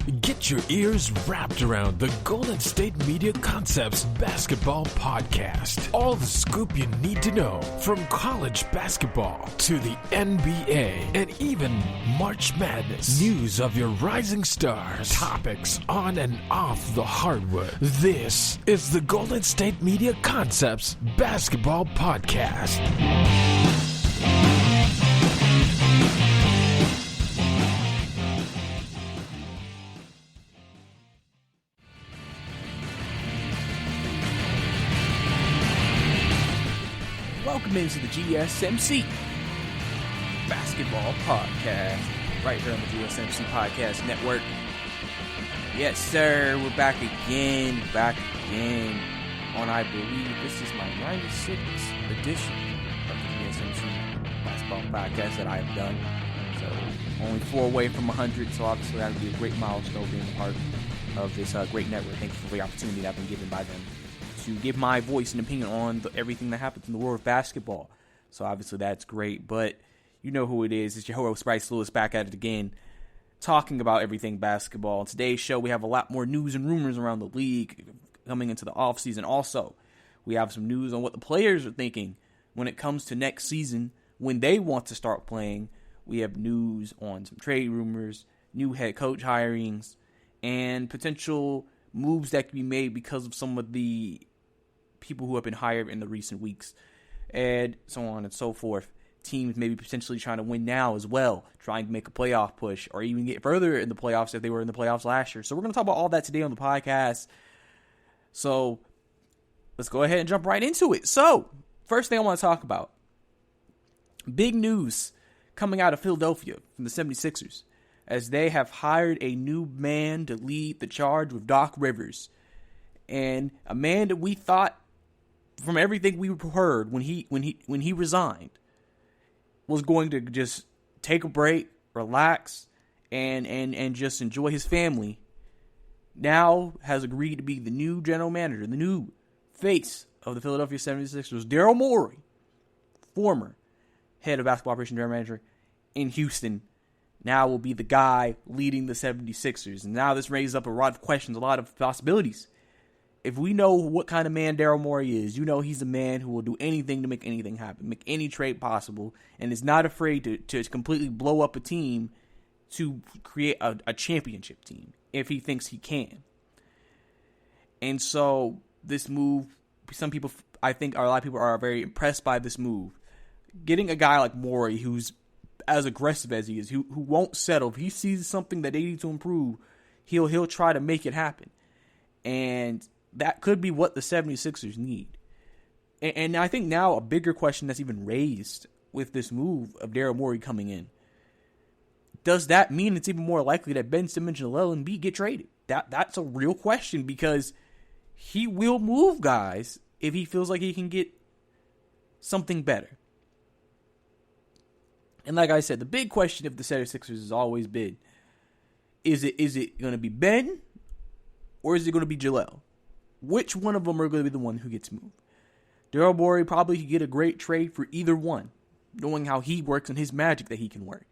Get your ears wrapped around the Golden State Media Concepts Basketball Podcast. All the scoop you need to know, from college basketball to the NBA and even March Madness. News of your rising stars, topics on and off the hardwood. This is the Golden State Media Concepts Basketball Podcast. Welcome into the GSMC Basketball Podcast, right here on the GSMC Podcast Network. Yes, sir, we're back again on, I believe, this is my 96th edition of the GSMC Basketball Podcast that I have done. So, only 4 away from 100, so obviously that would be a great milestone being a part of this great network. Thank you for the opportunity that I've been given by them to give my voice and opinion on everything that happens in the world of basketball. So obviously that's great, but you know who it is. It's your host, Brice back at it again, talking about everything basketball. On today's show, we have a lot more news and rumors around the league coming into the offseason. Also, we have some news on what the players are thinking when it comes to next season, when they want to start playing. We have news on some trade rumors, new head coach hirings, and potential moves that can be made because of some of the people who have been hired in the recent weeks, and so on and so forth. Teams maybe potentially trying to win now as well, trying to make a playoff push, or even get further in the playoffs if they were in the playoffs last year. So we're going to talk about all that today on the podcast. So let's go ahead and jump right into it. So first thing I want to talk about, big news coming out of Philadelphia from the 76ers, as they have hired a new man to lead the charge with Doc Rivers, and a man that we thought, from everything we heard when he resigned, was going to just take a break, relax, and just enjoy his family, now has agreed to be the new general manager, the new face of the Philadelphia 76ers. Daryl Morey, former head of basketball operations general manager in Houston, now will be the guy leading the 76ers. And now this raises up a lot of questions, a lot of possibilities. If we know what kind of man Daryl Morey is, you know he's a man who will do anything to make anything happen, make any trade possible, and is not afraid to completely blow up a team to create a championship team if he thinks he can. And so this move, some people, I think a lot of people are very impressed by this move. Getting a guy like Morey, who's as aggressive as he is, who won't settle. If he sees something that they need to improve, he'll try to make it happen. And that could be what the 76ers need. And I think now a bigger question that's even raised with this move of Daryl Morey coming in, does that mean it's even more likely that Ben Simmons and Joel Embiid get traded? That's a real question, because he will move guys if he feels like he can get something better. And like I said, the big question of the 76ers has always been, is it going to be Ben or is it going to be Joel? Which one of them are going to be the one who gets moved? Daryl Morey probably could get a great trade for either one, knowing how he works and his magic that he can work.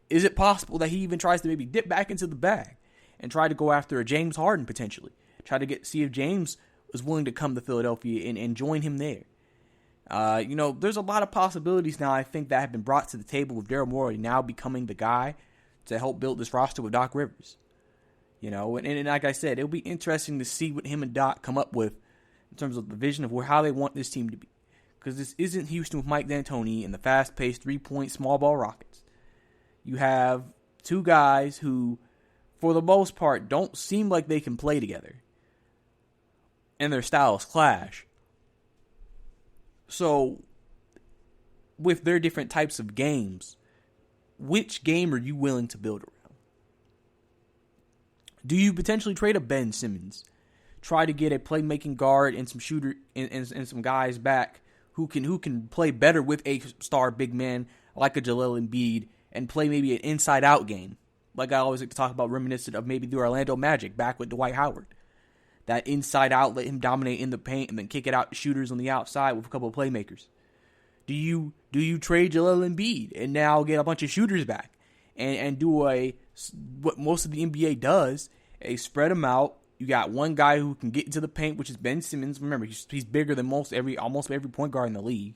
Is it possible that he even tries to maybe dip back into the bag and try to go after a James Harden potentially? Try to see if James is willing to come to Philadelphia and join him there. There's a lot of possibilities now, I think, that have been brought to the table with Daryl Morey now becoming the guy to help build this roster with Doc Rivers. And like I said, it'll be interesting to see what him and Doc come up with in terms of the vision of how they want this team to be. Because this isn't Houston with Mike D'Antoni and the fast-paced three-point small ball Rockets. You have two guys who, for the most part, don't seem like they can play together. And their styles clash. So, with their different types of games, which game are you willing to build around? Do you potentially trade a Ben Simmons? Try to get a playmaking guard and some shooter and some guys back who can play better with a star big man like a Joel Embiid and play maybe an inside-out game. Like I always like to talk about, reminiscent of maybe the Orlando Magic back with Dwight Howard. That inside-out, let him dominate in the paint and then kick it out to shooters on the outside with a couple of playmakers. Do you trade Joel Embiid and now get a bunch of shooters back and do what most of the NBA does, spread them out. You got one guy who can get into the paint, which is Ben Simmons. Remember, he's bigger than almost every point guard in the league.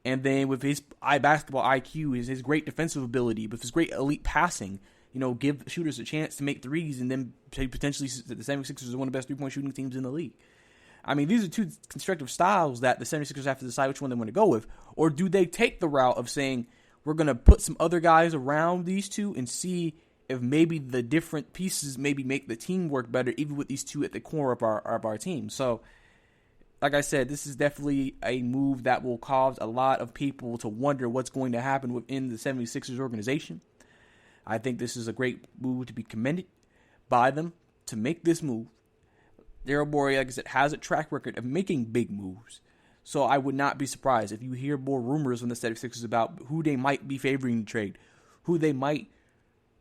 And then with his basketball IQ, his great defensive ability, with his great elite passing, give shooters a chance to make threes, and then potentially the 76ers are one of the best three-point shooting teams in the league. I mean, these are two constructive styles that the 76ers have to decide which one they want to go with. Or do they take the route of saying, we're going to put some other guys around these two and see if maybe the different pieces maybe make the team work better, even with these two at the core of our team. So, like I said, this is definitely a move that will cause a lot of people to wonder what's going to happen within the 76ers organization. I think this is a great move to be commended by them to make this move. Daryl Morey, like I said, has a track record of making big moves. So I would not be surprised if you hear more rumors from the 76ers about who they might be favoring to trade, who they might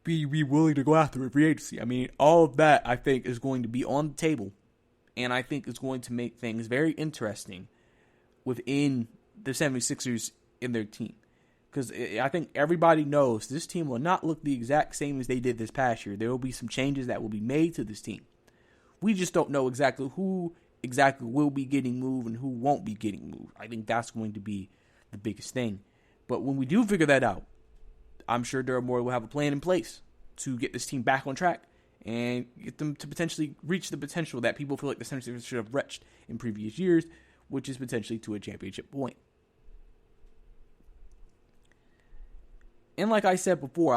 be willing to go after in free agency. I mean, all of that, I think, is going to be on the table. And I think it's going to make things very interesting within the 76ers in their team. Because I think everybody knows this team will not look the exact same as they did this past year. There will be some changes that will be made to this team. We just don't know exactly who will be getting moved and who won't be getting moved. I think that's going to be the biggest thing. But when we do figure that out, I'm sure Daryl Morey will have a plan in place to get this team back on track and get them to potentially reach the potential that people feel like the 76ers should have reached in previous years, which is potentially to a championship point. And like I said before,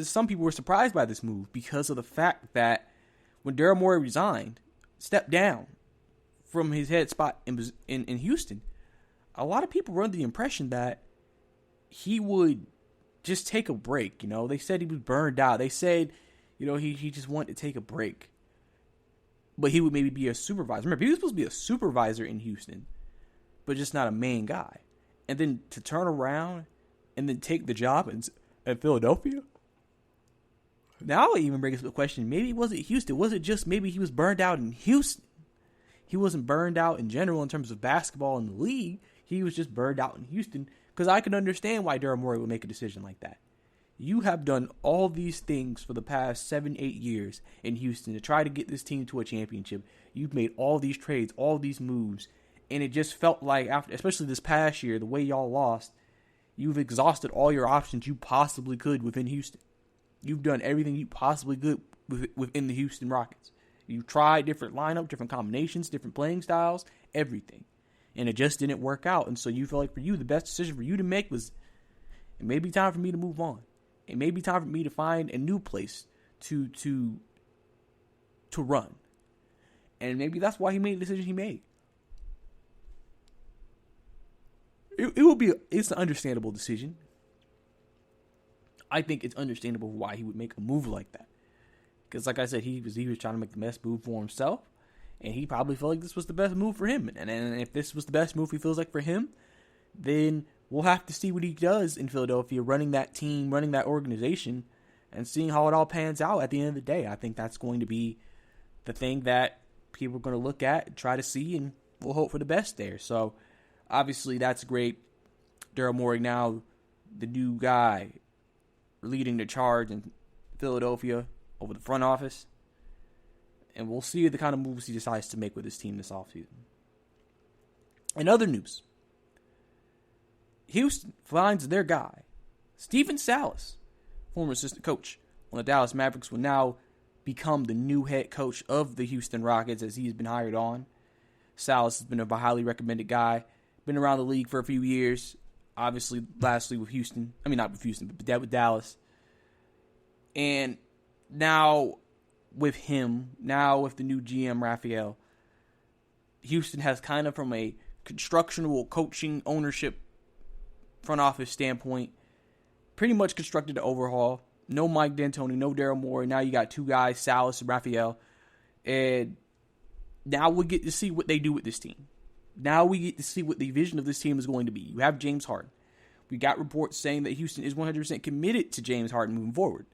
some people were surprised by this move because of the fact that when Daryl Morey stepped down from his head spot in Houston, a lot of people were under the impression that he would just take a break. They said he was burned out. They said, he just wanted to take a break. But he would maybe be a supervisor. Remember, he was supposed to be a supervisor in Houston, but just not a main guy. And then to turn around and then take the job at Philadelphia? Now it even brings up the question, maybe it wasn't Houston. Was it just maybe he was burned out in Houston? He wasn't burned out in general in terms of basketball in the league. He was just burned out in Houston. Because I can understand why Daryl Morey would make a decision like that. You have done all these things for the past 7-8 years in Houston to try to get this team to a championship. You've made all these trades, all these moves. And it just felt like, especially this past year, the way y'all lost, you've exhausted all your options you possibly could within Houston. You've done everything you possibly could within the Houston Rockets. You've tried different lineups, different combinations, different playing styles, everything. And it just didn't work out. And so you feel like for you, the best decision for you to make was, it may be time for me to move on. It may be time for me to find a new place to run. And maybe that's why he made the decision he made. It's an understandable decision. I think it's understandable why he would make a move like that. Because like I said, he was trying to make the best move for himself. And he probably felt like this was the best move for him. And if this was the best move he feels like for him, then we'll have to see what he does in Philadelphia, running that team, running that organization, and seeing how it all pans out at the end of the day. I think that's going to be the thing that people are going to look at and try to see, and we'll hope for the best there. So, obviously, that's great. Daryl Morey now, the new guy, leading the charge in Philadelphia over the front office. And we'll see the kind of moves he decides to make with his team this offseason. In other news, Houston finds their guy, Stephen Salas, former assistant coach on the Dallas Mavericks, will now become the new head coach of the Houston Rockets as he's been hired on. Salas has been a highly recommended guy, been around the league for a few years, obviously lastly with Houston. I mean, not with Houston, but with Dallas. And now with him, now with the new GM, Raphael, Houston has kind of from a constructional coaching ownership front office standpoint, pretty much constructed the overhaul. No Mike D'Antoni, no Daryl Morey. Now you got two guys, Salas and Raphael. And now we get to see what they do with this team. Now we get to see what the vision of this team is going to be. You have James Harden. We got reports saying that Houston is 100% committed to James Harden moving forward.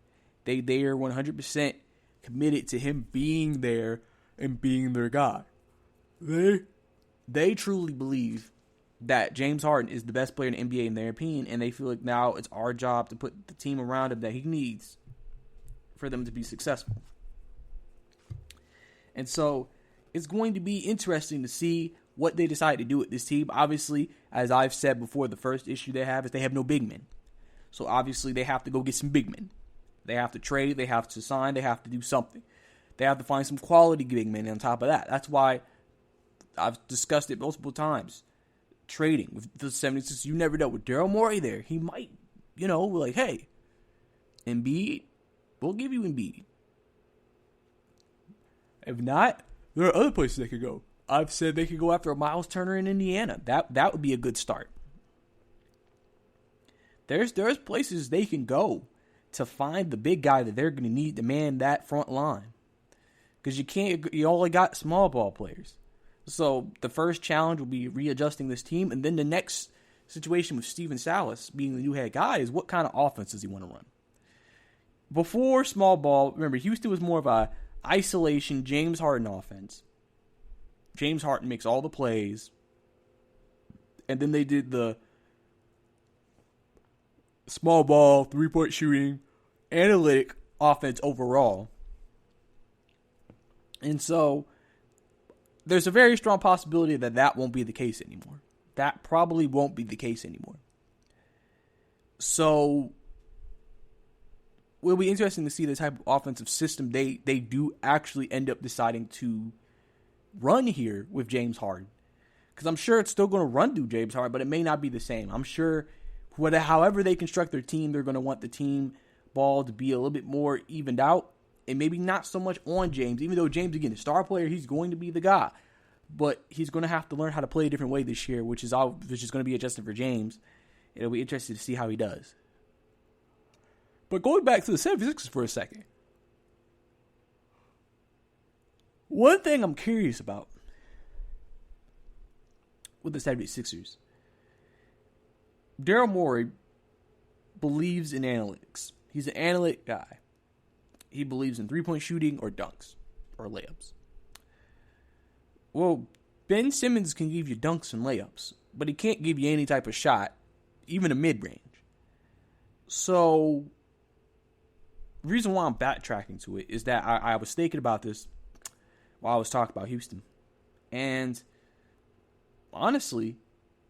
They are 100% committed to him being there and being their guy. They truly believe that James Harden is the best player in the NBA in their opinion, and they feel like now it's our job to put the team around him that he needs for them to be successful. And so it's going to be interesting to see what they decide to do with this team. Obviously, as I've said before, the first issue they have is they have no big men. So obviously they have to go get some big men. They have to trade, they have to sign, they have to do something. They have to find some quality big men on top of that. That's why I've discussed it multiple times. Trading with the 76ers, you never know. With Daryl Morey there, he might, like, hey, Embiid, we'll give you Embiid. If not, there are other places they could go. I've said they could go after a Miles Turner in Indiana. That would be a good start. There's places they can go to find the big guy that they're going to need to man that front line. Because you only got small ball players. So the first challenge will be readjusting this team. And then the next situation with Steven Salas being the new head guy is what kind of offense does he want to run? Before small ball, remember, Houston was more of a isolation James Harden offense. James Harden makes all the plays. And then they did the small ball, three-point shooting, analytic offense overall. And so there's a very strong possibility that won't be the case anymore. That probably won't be the case anymore. So it'll be interesting to see the type of offensive system they do actually end up deciding to run here with James Harden. Because I'm sure it's still going to run through James Harden, but it may not be the same. I'm sure however they construct their team, they're going to want the team ball to be a little bit more evened out. And maybe not so much on James. Even though James, again, a star player, he's going to be the guy. But he's going to have to learn how to play a different way this year, which is going to be adjusted for James. It'll be interesting to see how he does. But going back to the 76ers for a second. One thing I'm curious about with the 76ers. Daryl Morey believes in analytics. He's an analytic guy. He believes in three-point shooting or dunks or layups. Well, Ben Simmons can give you dunks and layups, but he can't give you any type of shot, even a mid-range. So, the reason why I'm backtracking to it is that I was thinking about this while I was talking about Houston. And honestly,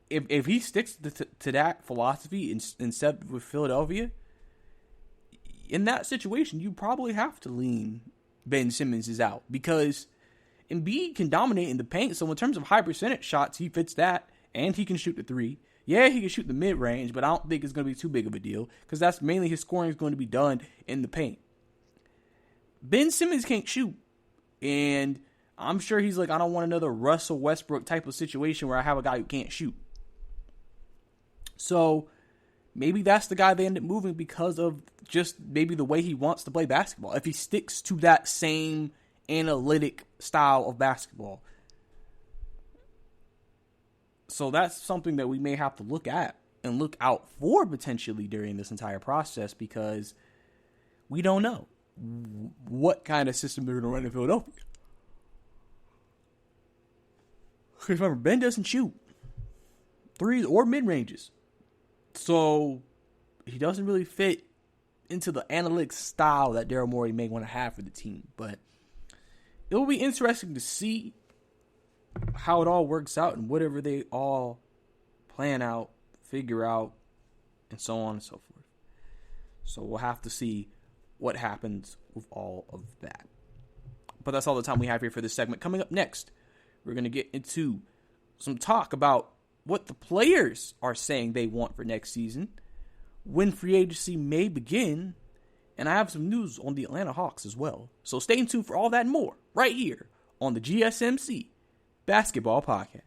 if he sticks to that philosophy instead with Philadelphia, in that situation, you probably have to lean Ben Simmons is out because Embiid can dominate in the paint. So in terms of high percentage shots, he fits that, and he can shoot the three. Yeah, he can shoot the mid range, but I don't think it's going to be too big of a deal because that's mainly his scoring is going to be done in the paint. Ben Simmons can't shoot, and I'm sure he's like, I don't want another Russell Westbrook type of situation where I have a guy who can't shoot. So maybe that's the guy they end up moving because of just maybe the way he wants to play basketball. If he sticks to that same analytic style of basketball. So that's something that we may have to look at and look out for potentially during this entire process because we don't know what kind of system they're going to run in Philadelphia. Because remember, Ben doesn't shoot threes or mid-ranges. So he doesn't really fit into the analytics style that Daryl Morey may want to have for the team. But it will be interesting to see how it all works out and whatever they all plan out, figure out, and so on and so forth. So we'll have to see what happens with all of that. But that's all the time we have here for this segment. Coming up next, we're going to get into some talk about what the players are saying they want for next season, when free agency may begin, and I have some news on the Atlanta Hawks as well. So stay tuned for all that and more right here on the GSMC Basketball Podcast.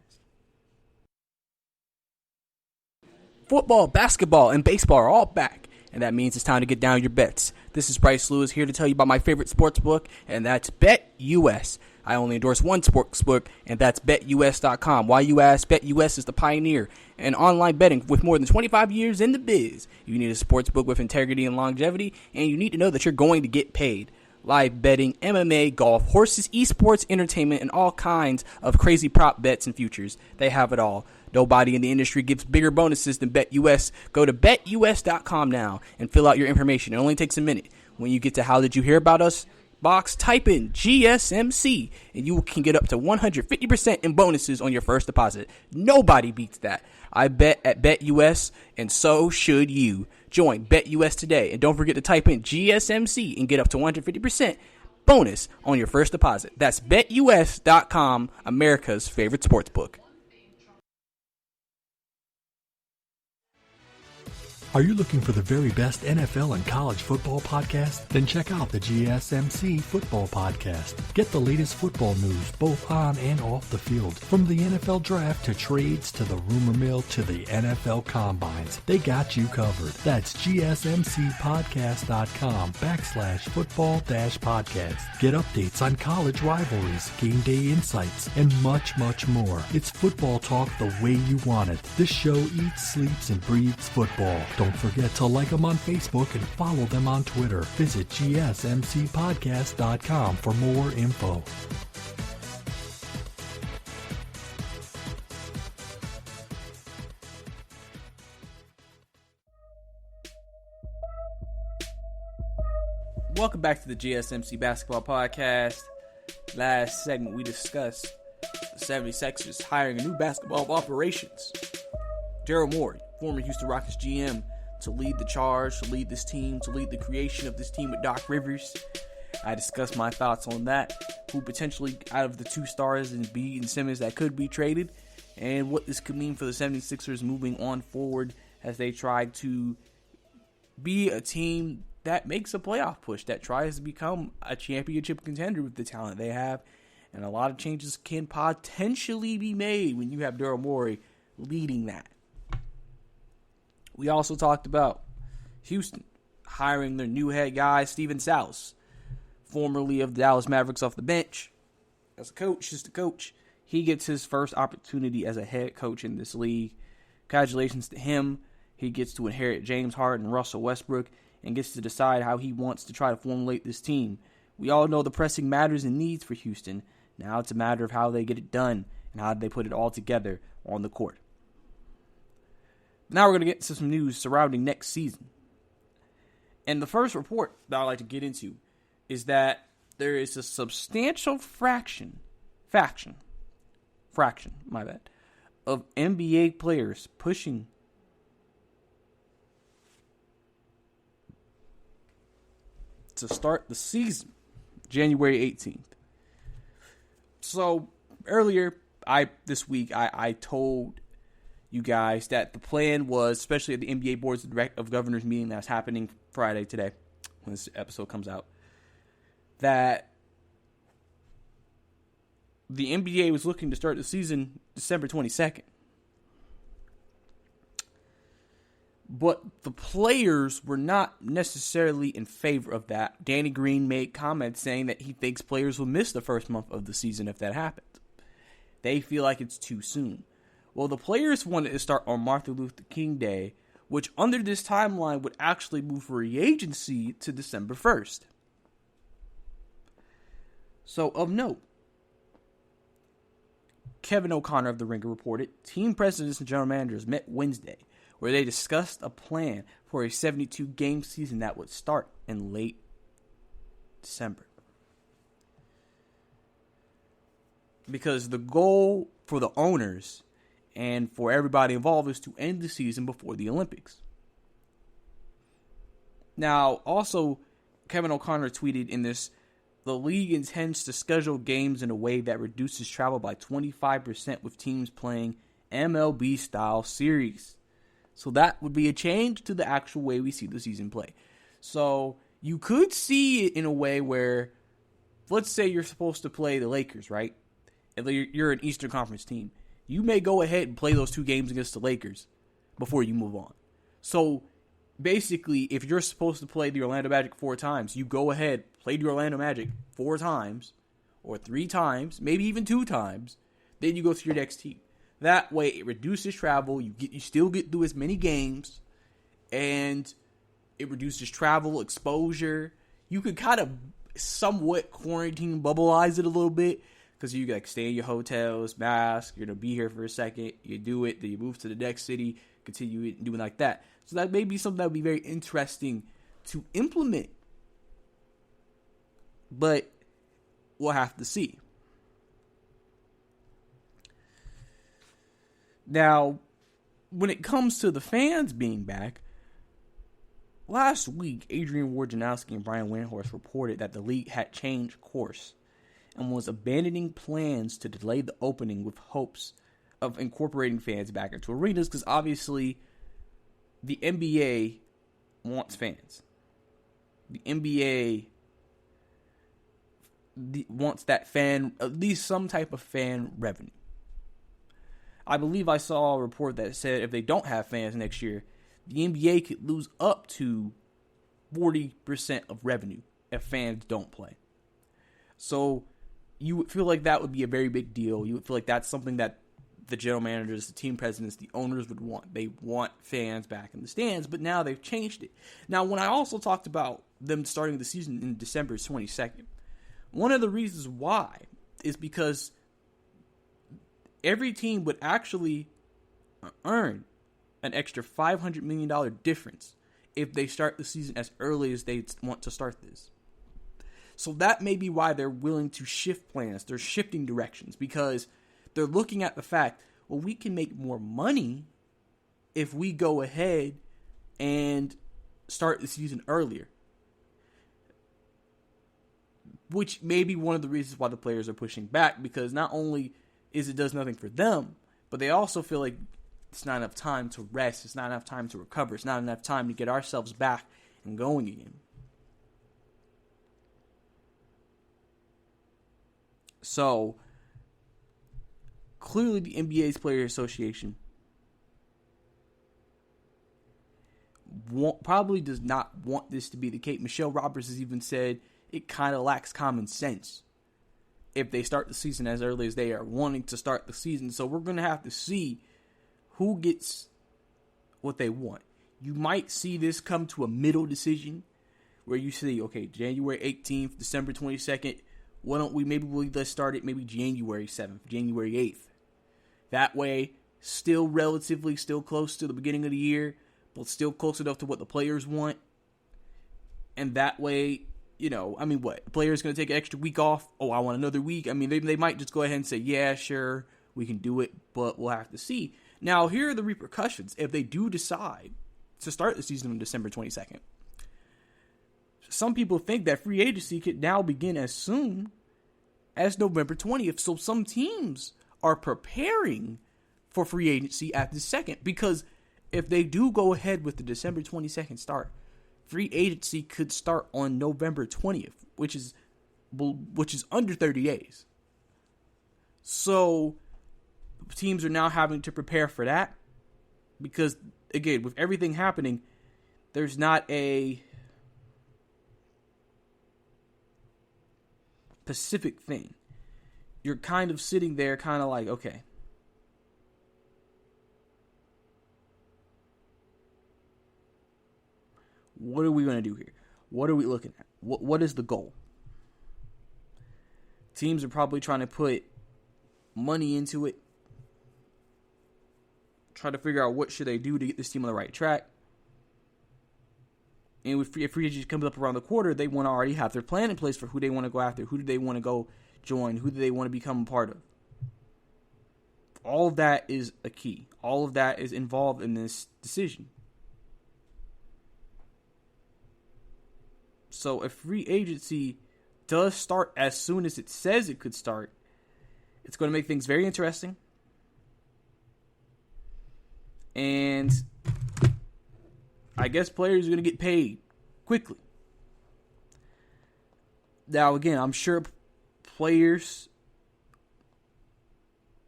Football, basketball, and baseball are all back, and that means it's time to get down your bets. This is Brice Lewis here to tell you about my favorite sports book, and that's BetUS. I only endorse one sports book, and that's BetUS.com. Why you ask? BetUS is the pioneer in online betting with more than 25 years in the biz. You need a sports book with integrity and longevity, and you need to know that you're going to get paid. live betting, MMA, golf, horses, esports, entertainment, and all kinds of crazy prop bets and futures. They have it all. Nobody in the industry gives bigger bonuses than BetUS. Go to betus.com now and fill out your information. It only takes a minute. When you get to How Did You Hear About Us box, type in GSMC and you can get up to 150% in bonuses on your first deposit. Nobody beats that. I bet at BetUS, and so should you. Join BetUS today, and don't forget to type in GSMC and get up to 150% bonus on your first deposit. That's betus.com, America's favorite sportsbook. Are you looking for the very best NFL and college football podcast? Then check out the GSMC Football Podcast. Get the latest football news both on and off the field. From the NFL Draft to trades to the rumor mill to the NFL Combines, they got you covered. That's GSMCpodcast.com/football-podcast. Get updates on college rivalries, game day insights, and much, much more. It's football talk the way you want it. This show eats, sleeps, and breathes football. Don't forget to like them on Facebook and follow them on Twitter. Visit GSMCpodcast.com for more info. Welcome back to the GSMC Basketball Podcast. Last segment we discussed the 76ers hiring a new basketball operations. Daryl Morey, former Houston Rockets GM, to lead the charge, to lead this team, to lead the creation of this team with Doc Rivers. I discussed my thoughts on that, who potentially out of the two stars in Embiid and Simmons that could be traded, and what this could mean for the 76ers moving on forward as they try to be a team that makes a playoff push, that tries to become a championship contender with the talent they have. And a lot of changes can potentially be made when you have Daryl Morey leading that. We also talked about Houston hiring their new head guy, Steven Salas, formerly of the Dallas Mavericks, off the bench as a coach, just a coach. He gets his first opportunity as a head coach in this league. Congratulations to him. He gets to inherit James Harden and Russell Westbrook and gets to decide how he wants to try to formulate this team. We all know the pressing matters and needs for Houston. Now it's a matter of how they get it done and how they put it all together on the court. Now we're going to get to some news surrounding next season. And the first report that I'd like to get into is that there is a substantial faction, of NBA players pushing to start the season January 18th. So earlier this week I told you guys that the plan was, especially at the NBA Boards of Governors meeting that's happening Friday today, when this episode comes out, that the NBA was looking to start the season December 22nd. But the players were not necessarily in favor of that. Danny Green made comments saying that he thinks players will miss the first month of the season if that happens. They feel like it's too soon. Well, the players wanted to start on Martin Luther King Day, which under this timeline would actually move free agency to December 1st. So, of note, Kevin O'Connor of The Ringer reported, team presidents and general managers met Wednesday, where they discussed a plan for a 72-game season that would start in late December. Because the goal for the owners and for everybody involved is to end the season before the Olympics. Now, also, Kevin O'Connor tweeted in this, the league intends to schedule games in a way that reduces travel by 25% with teams playing MLB-style series. So that would be a change to the actual way we see the season play. So you could see it in a way where, let's say you're supposed to play the Lakers, right? And you're an Eastern Conference team. You may go ahead and play those two games against the Lakers before you move on. So basically, if you're supposed to play the Orlando Magic 4 times, you go ahead, play the Orlando Magic 4 times, or 3 times, maybe even 2 times, then you go to your next team. That way, it reduces travel, you still get through as many games, and it reduces travel, exposure. You could kind of somewhat quarantine bubbleize it a little bit, because you like stay in your hotels, mask, you're going to be here for a second, you do it, then you move to the next city, continue it, and do it like that. So that may be something that would be very interesting to implement. But we'll have to see. Now, when it comes to the fans being back, last week, Adrian Wojnarowski and Brian Windhorst reported that the league had changed course and was abandoning plans to delay the opening with hopes of incorporating fans back into arenas, because obviously the NBA wants fans. The NBA wants that fan, at least some type of fan revenue. I believe I saw a report that said if they don't have fans next year, the NBA could lose up to 40% of revenue if fans don't play. So you would feel like that would be a very big deal. You would feel like that's something that the general managers, the team presidents, the owners would want. They want fans back in the stands, but now they've changed it. Now, when I also talked about them starting the season in December 22nd, one of the reasons why is because every team would actually earn an extra $500 million difference if they start the season as early as they want to start this. So that may be why they're willing to shift plans. They're shifting directions because they're looking at the fact, well, we can make more money if we go ahead and start the season earlier. Which may be one of the reasons why the players are pushing back, because not only is it does nothing for them, but they also feel like it's not enough time to rest. It's not enough time to recover. It's not enough time to get ourselves back and going again. So, clearly the NBA's Player Association probably does not want this to be the case. Michelle Roberts has even said it kind of lacks common sense if they start the season as early as they are wanting to start the season. So we're going to have to see who gets what they want. You might see this come to a middle decision where you see, okay, January 18th, December 22nd, why don't we, let's start it maybe January 7th, January 8th. That way, still close to the beginning of the year, but still close enough to what the players want. And that way, what? The player's going to take an extra week off? Oh, I want another week? They might just go ahead and say, yeah, sure, we can do it, but we'll have to see. Now, here are the repercussions if they do decide to start the season on December 22nd. Some people think that free agency could now begin as soon as November 20th. So some teams are preparing for free agency at the second, because if they do go ahead with the December 22nd start, free agency could start on November 20th, which is under 30 days. So teams are now having to prepare for that because, again, with everything happening, there's not a specific thing. You're kind of sitting there kind of like, okay, what are we going to do here? What are we looking at? What is the goal? Teams are probably trying to put money into it, try to figure out what should they do to get this team on the right track. And if free agency comes up around the quarter, they want to already have their plan in place for who they want to go after, who do they want to go join, who do they want to become a part of. All of that is a key. All of that is involved in this decision. So if free agency does start as soon as it says it could start, it's going to make things very interesting. And I guess players are going to get paid quickly. Now, again, I'm sure players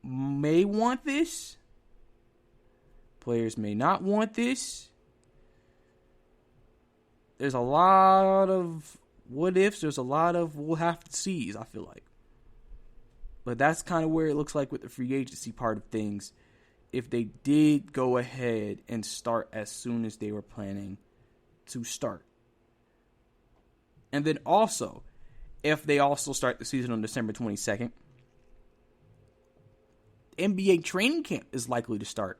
may want this. Players may not want this. There's a lot of what ifs. There's a lot of we'll have to see, I feel like. But that's kind of where it looks like with the free agency part of things. If they did go ahead and start as soon as they were planning to start. And then also, if they also start the season on December 22nd. NBA training camp is likely to start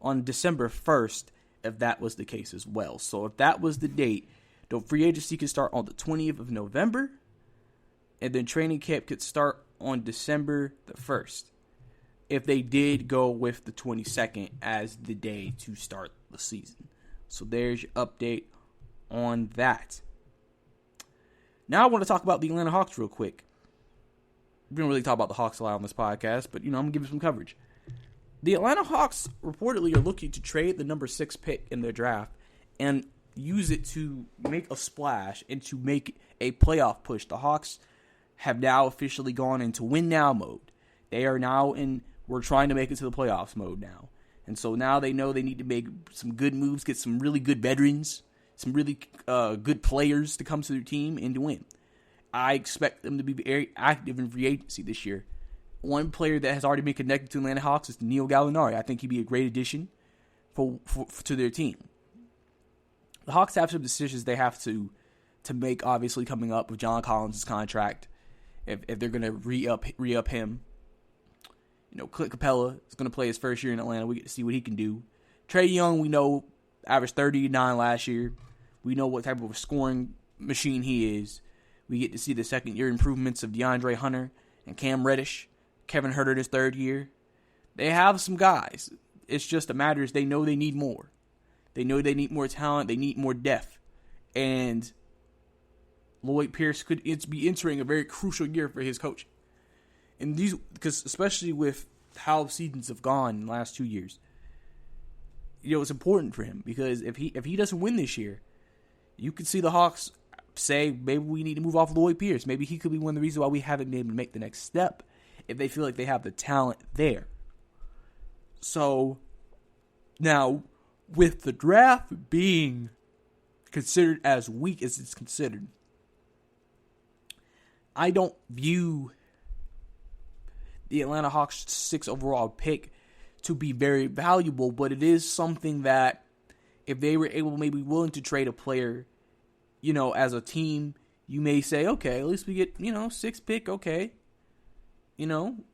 on December 1st if that was the case as well. So if that was the date, the free agency could start on the 20th of November, and then training camp could start on December the 1st if they did go with the 22nd as the day to start the season. So there's your update on that. Now I want to talk about the Atlanta Hawks real quick. We don't really talk about the Hawks a lot on this podcast, but, I'm going to give you some coverage. The Atlanta Hawks reportedly are looking to trade the number 6 pick in their draft and use it to make a splash and to make a playoff push. The Hawks have now officially gone into win now mode. They are now we're trying to make it to the playoffs mode now. And so now they know they need to make some good moves, get some really good veterans, some really good players to come to their team and to win. I expect them to be very active in free agency this year. One player that has already been connected to Atlanta Hawks is Neil Gallinari. I think he'd be a great addition to their team. The Hawks have some decisions they have to make, obviously, coming up with John Collins' contract. If they're going to re-up him. Clint Capella is going to play his first year in Atlanta. We get to see what he can do. Trae Young, we know, averaged 39 last year. We know what type of a scoring machine he is. We get to see the second-year improvements of DeAndre Hunter and Cam Reddish. Kevin Huerter his third year. They have some guys. It's just a matter is they know they need more. They know they need more talent. They need more depth. And Lloyd Pierce could be entering a very crucial year for his coaching. And because especially with how seasons have gone in the last 2 years, it's important for him because if he doesn't win this year, you could see the Hawks say maybe we need to move off Lloyd Pierce. Maybe he could be one of the reasons why we haven't been able to make the next step if they feel like they have the talent there. So now, with the draft being considered as weak as it's considered, I don't view the Atlanta Hawks 6 overall pick to be very valuable, but it is something that if they were maybe willing to trade a player, as a team, you may say, okay, at least we get, 6th pick, okay.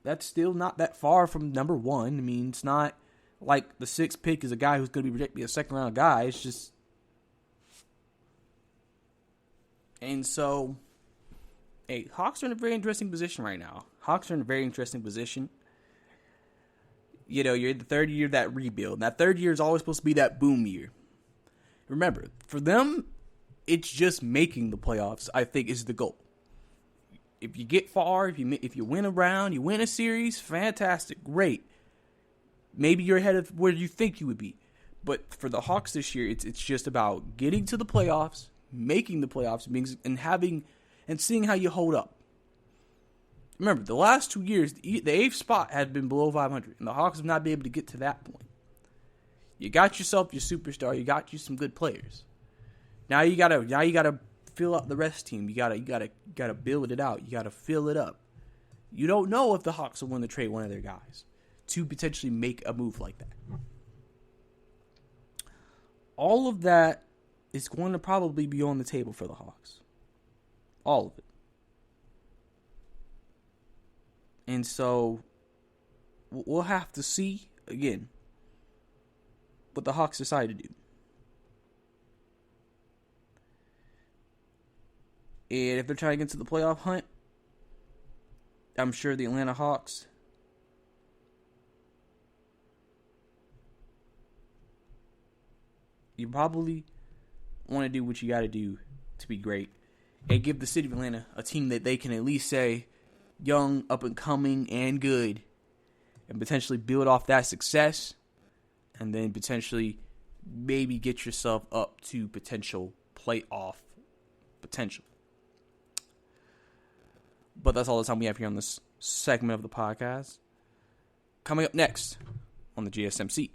That's still not that far from number 1. I mean, it's not like the 6th pick is a guy who's going to be projected to be a second-round guy. It's just... And so, hey, Hawks are in a very interesting position right now. You're in the third year of that rebuild. And that third year is always supposed to be that boom year. Remember, for them, it's just making the playoffs, I think, is the goal. If you get far, if you win a round, you win a series, fantastic, great. Maybe you're ahead of where you think you would be. But for the Hawks this year, it's just about getting to the playoffs, making the playoffs, and seeing how you hold up. Remember, the last 2 years, the 8th spot had been below 500, and the Hawks have not been able to get to that point. You got yourself your superstar, you got you some good players. Now you gotta fill up the rest team. You gotta build it out. You gotta fill it up. You don't know if the Hawks will win to trade one of their guys to potentially make a move like that. All of that is going to probably be on the table for the Hawks. All of it. And so we'll have to see again what the Hawks decide to do. And if they're trying to get to the playoff hunt, I'm sure the Atlanta Hawks you probably want to do what you got to do to be great and give the city of Atlanta a team that they can at least say young, up and coming, and good, and potentially build off that success, and then potentially maybe get yourself up to potential playoff potential. But that's all the time we have here on this segment of the podcast. Coming up next on the GSMC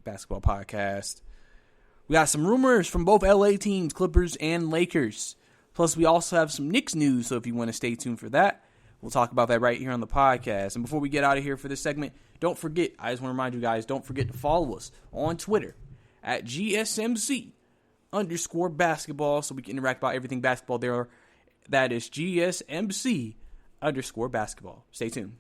Basketball Podcast, we got some rumors from both LA teams, Clippers and Lakers. Plus, we also have some Knicks news, so if you want to stay tuned for that, we'll talk about that right here on the podcast. And before we get out of here for this segment, don't forget, I just want to remind you guys, don't forget to follow us on Twitter at GSMC_basketball so we can interact about everything basketball there That is GSMC_basketball. Stay tuned.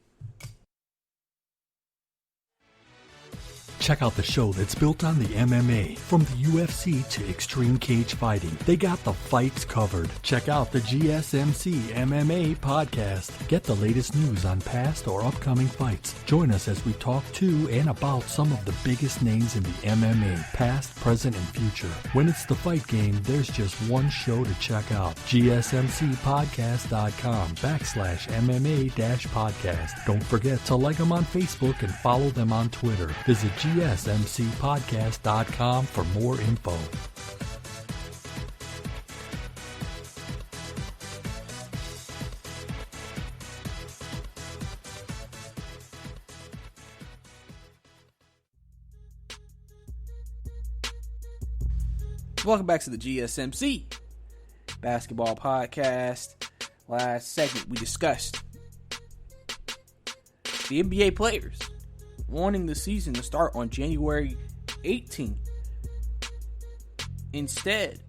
Check out the show that's built on the MMA. From the UFC to extreme cage fighting, they got the fights covered. Check out the GSMC MMA podcast. Get the latest news on past or upcoming fights. Join us as we talk to and about some of the biggest names in the MMA, past, present, and future. When it's the fight game, there's just one show to check out. GSMCpodcast.com/MMA-podcast. Don't forget to like them on Facebook and follow them on Twitter. Visit GSMCpodcast.com for more info. Welcome back to the GSMC Basketball Podcast. Last segment, we discussed the NBA players wanting the season to start on January 18th instead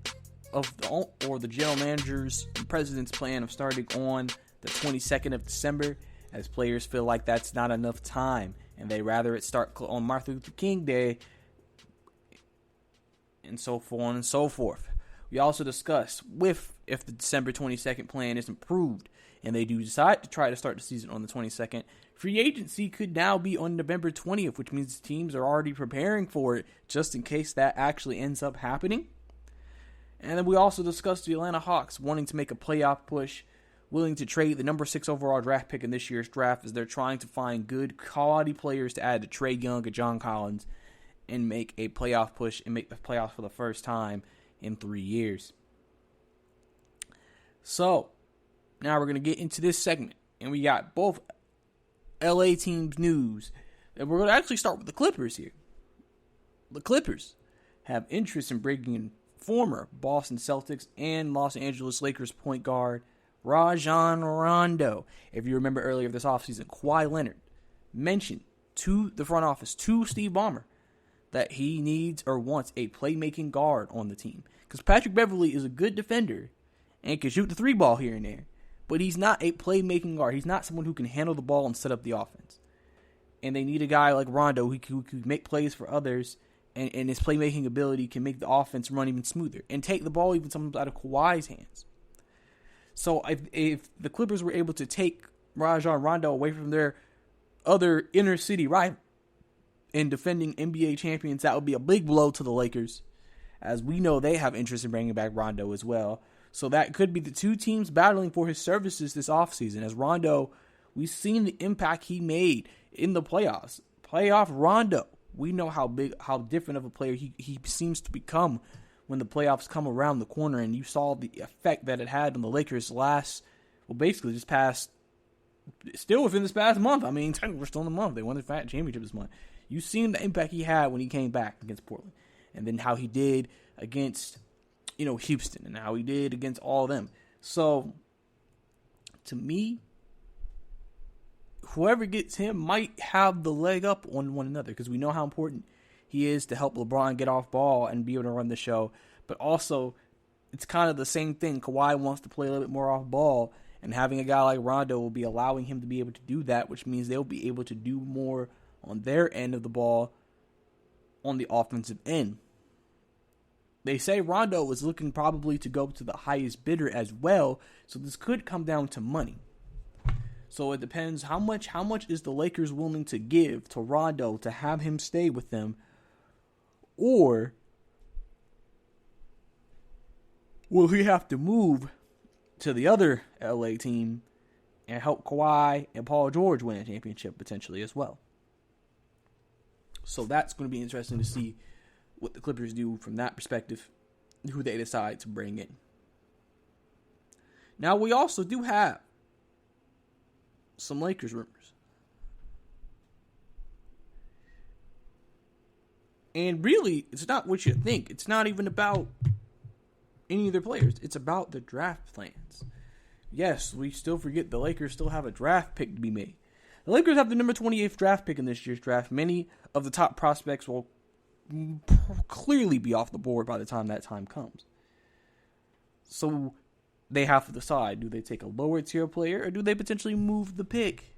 of the general managers and president's plan of starting on the 22nd of December, as players feel like that's not enough time and they rather it start on Martin Luther King Day, and so on and so forth. We also discussed if the December 22nd plan isn't approved and they do decide to try to start the season on the 22nd, free agency could now be on November 20th, which means teams are already preparing for it just in case that actually ends up happening. And then we also discussed the Atlanta Hawks wanting to make a playoff push, willing to trade the number 6 overall draft pick in this year's draft as they're trying to find good quality players to add to Trae Young and John Collins and make a playoff push and make the playoffs for the first time in 3 years. So, now we're going to get into this segment, and we got both LA teams news, and we're going to actually start with the Clippers here. The Clippers have interest in bringing in former Boston Celtics and Los Angeles Lakers point guard Rajon Rondo. If you remember earlier this offseason, Kawhi Leonard mentioned to the front office, to Steve Ballmer, that he needs or wants a playmaking guard on the team. Because Patrick Beverley is a good defender and can shoot the 3-ball here and there, but he's not a playmaking guard. He's not someone who can handle the ball and set up the offense. And they need a guy like Rondo who can make plays for others, and his playmaking ability can make the offense run even smoother and take the ball even sometimes out of Kawhi's hands. So if the Clippers were able to take Rajon Rondo away from their other inner city rival in defending NBA champions, that would be a big blow to the Lakers, as we know they have interest in bringing back Rondo as well. So that could be the two teams battling for his services this offseason. As Rondo, we've seen the impact he made in the playoffs. Playoff Rondo, we know how different of a player he seems to become when the playoffs come around the corner. And you saw the effect that it had on the Lakers still within this past month. I mean, technically we're still in the month. They won the championship this month. You've seen the impact he had when he came back against Portland. And then how he did against Houston, and how he did against all of them. So, to me, whoever gets him might have the leg up on one another, because we know how important he is to help LeBron get off ball and be able to run the show. But also, it's kind of the same thing. Kawhi wants to play a little bit more off ball, and having a guy like Rondo will be allowing him to be able to do that, which means they'll be able to do more on their end of the ball on the offensive end. They say Rondo is looking probably to go to the highest bidder as well, so this could come down to money. So it depends how much is the Lakers willing to give to Rondo to have him stay with them, or will he have to move to the other LA team and help Kawhi and Paul George win a championship potentially as well. So that's going to be interesting to see what the Clippers do from that perspective, who they decide to bring in. Now, we also do have some Lakers rumors. And really, it's not what you think. It's not even about any of their players. It's about the draft plans. Yes, we still forget the Lakers still have a draft pick to be made. The Lakers have the number 28th draft pick in this year's draft. Many of the top prospects will clearly be off the board by the time that time comes. So they have to decide, do they take a lower tier player or do they potentially move the pick?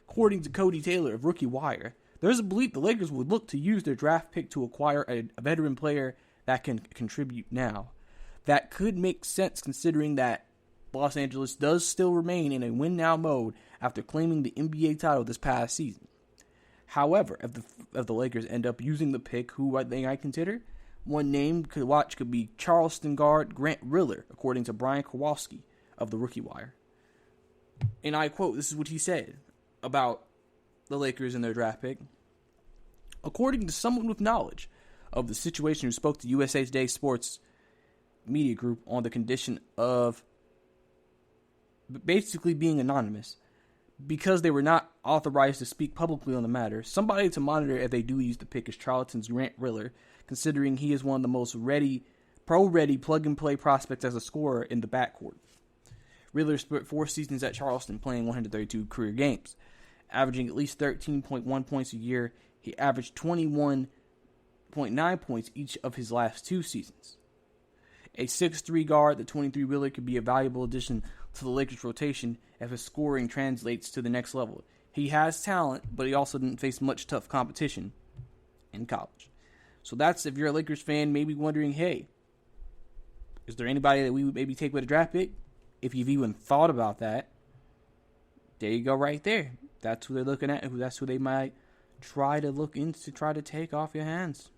According to Cody Taylor of Rookie Wire, there's a belief the Lakers would look to use their draft pick to acquire a veteran player that can contribute now. That could make sense considering that Los Angeles does still remain in a win-now mode after claiming the NBA title this past season. However, if the Lakers end up using the pick, who I think I consider, one name could be Charleston guard Grant Riller, according to Brian Kowalski of the Rookie Wire. And I quote, this is what he said about the Lakers and their draft pick. According to someone with knowledge of the situation who spoke to USA Today Sports Media Group on the condition of basically being anonymous, because they were not authorized to speak publicly on the matter, somebody to monitor if they do use the pick is Charlton's Grant Riller, considering he is one of the most pro-ready plug-and-play prospects as a scorer in the backcourt. Riller spent 4 seasons at Charleston playing 132 career games, averaging at least 13.1 points a year. He averaged 21.9 points each of his last 2 seasons. A 6'3 guard, the 23-wheeler could be a valuable addition to the Lakers' rotation if his scoring translates to the next level. He has talent, but he also didn't face much tough competition in college. So that's, if you're a Lakers fan, maybe wondering, hey, is there anybody that we would maybe take with a draft pick? If you've even thought about that, there you go right there. That's who they're looking at. That's who they might try to look into, try to take off your hands.